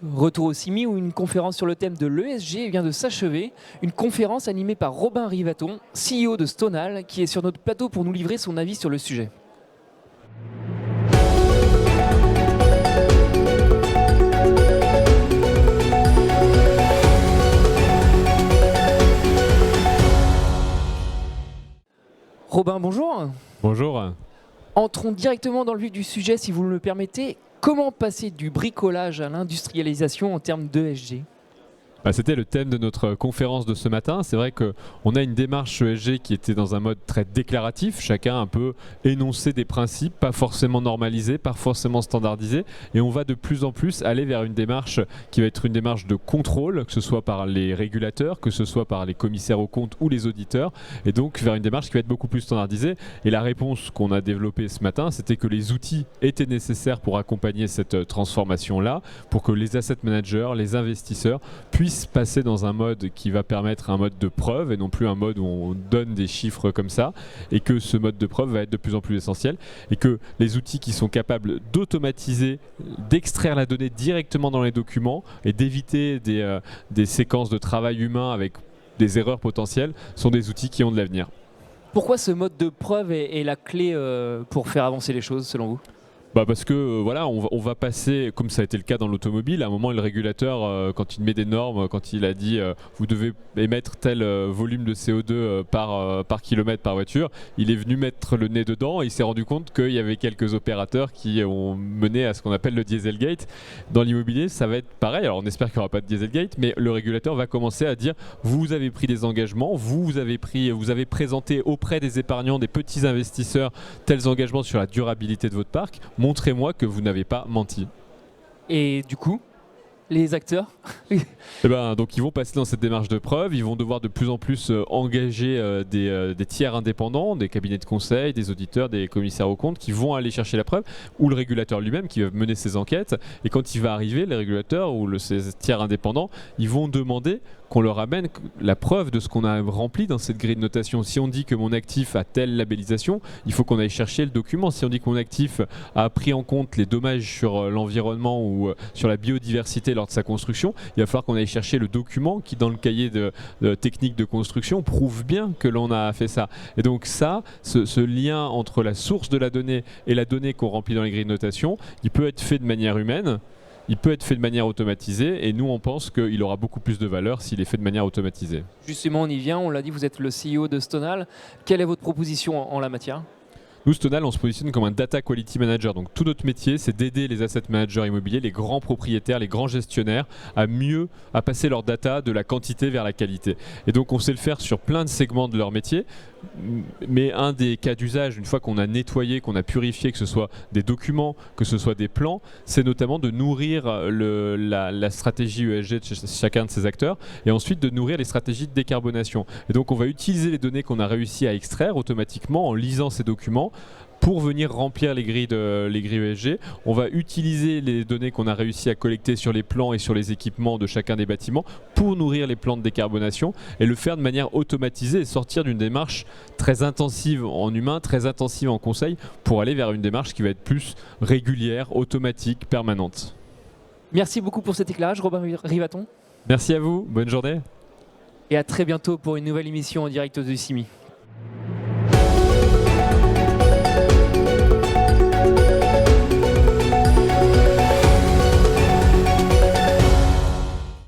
Retour au CIMI où une conférence sur le thème de l'ESG vient de s'achever. Une conférence animée par Robin Rivaton, CEO de Stonal, qui est sur notre plateau pour nous livrer son avis sur le sujet. Robin, bonjour. Bonjour. Entrons directement dans le vif du sujet si vous le permettez. Comment passer du bricolage à l'industrialisation en termes d'ESG ? C'était le thème de notre conférence de ce matin. C'est vrai qu'on a une démarche ESG qui était dans un mode très déclaratif. Chacun a un peu énoncé des principes, pas forcément normalisés, pas forcément standardisés. Et on va de plus en plus aller vers une démarche qui va être une démarche de contrôle, que ce soit par les régulateurs, que ce soit par les commissaires aux comptes ou les auditeurs. Et donc vers une démarche qui va être beaucoup plus standardisée. Et la réponse qu'on a développée ce matin, c'était que les outils étaient nécessaires pour accompagner cette transformation-là, pour que les asset managers, les investisseurs puissent passer dans un mode qui va permettre un mode de preuve et non plus un mode où on donne des chiffres comme ça, et que ce mode de preuve va être de plus en plus essentiel et que les outils qui sont capables d'automatiser, d'extraire la donnée directement dans les documents et d'éviter des séquences de travail humain avec des erreurs potentielles sont des outils qui ont de l'avenir. Pourquoi ce mode de preuve est la clé pour faire avancer les choses selon vous ? Parce que voilà, on va passer, comme ça a été le cas dans l'automobile, à un moment le régulateur, quand il met des normes, quand il a dit vous devez émettre tel volume de CO2 par kilomètre par voiture, il est venu mettre le nez dedans et il s'est rendu compte qu'il y avait quelques opérateurs qui ont mené à ce qu'on appelle le Dieselgate. Dans l'immobilier, ça va être pareil. Alors on espère qu'il n'y aura pas de Dieselgate, mais le régulateur va commencer à dire vous avez pris des engagements, vous avez présenté auprès des épargnants, des petits investisseurs, tels engagements sur la durabilité de votre parc. Montrez-moi que vous n'avez pas menti. Et du coup, les acteurs donc ils vont passer dans cette démarche de preuve, ils vont devoir de plus en plus engager des tiers indépendants, des cabinets de conseil, des auditeurs, des commissaires aux comptes qui vont aller chercher la preuve, ou le régulateur lui-même qui va mener ses enquêtes. Et quand il va arriver, les régulateurs ou ces tiers indépendants, ils vont demander qu'on leur amène la preuve de ce qu'on a rempli dans cette grille de notation. Si on dit que mon actif a telle labellisation, il faut qu'on aille chercher le document. Si on dit que mon actif a pris en compte les dommages sur l'environnement ou sur la biodiversité lors de sa construction, il va falloir qu'on aille chercher le document qui, dans le cahier de technique de construction, prouve bien que l'on a fait ça. Et donc ça, ce lien entre la source de la donnée et la donnée qu'on remplit dans les grilles de notation, il peut être fait de manière humaine, il peut être fait de manière automatisée, et nous on pense qu'il aura beaucoup plus de valeur s'il est fait de manière automatisée. Justement, on y vient, on l'a dit, vous êtes le CEO de Stonal. Quelle est votre proposition en la matière ? Nous, Stonal, on se positionne comme un data quality manager. Donc tout notre métier, c'est d'aider les asset managers immobiliers, les grands propriétaires, les grands gestionnaires à passer leur data de la quantité vers la qualité. Et donc on sait le faire sur plein de segments de leur métier. Mais un des cas d'usage, une fois qu'on a nettoyé, qu'on a purifié, que ce soit des documents, que ce soit des plans, c'est notamment de nourrir la stratégie ESG de chacun de ces acteurs et ensuite de nourrir les stratégies de décarbonation. Et donc on va utiliser les données qu'on a réussi à extraire automatiquement en lisant ces documents pour venir remplir les grilles ESG. On va utiliser les données qu'on a réussi à collecter sur les plans et sur les équipements de chacun des bâtiments pour nourrir les plans de décarbonation et le faire de manière automatisée et sortir d'une démarche très intensive en humain, très intensive en conseil pour aller vers une démarche qui va être plus régulière, automatique, permanente. Merci beaucoup pour cet éclairage, Robin Rivaton. Merci à vous, bonne journée. Et à très bientôt pour une nouvelle émission en direct du CIMI.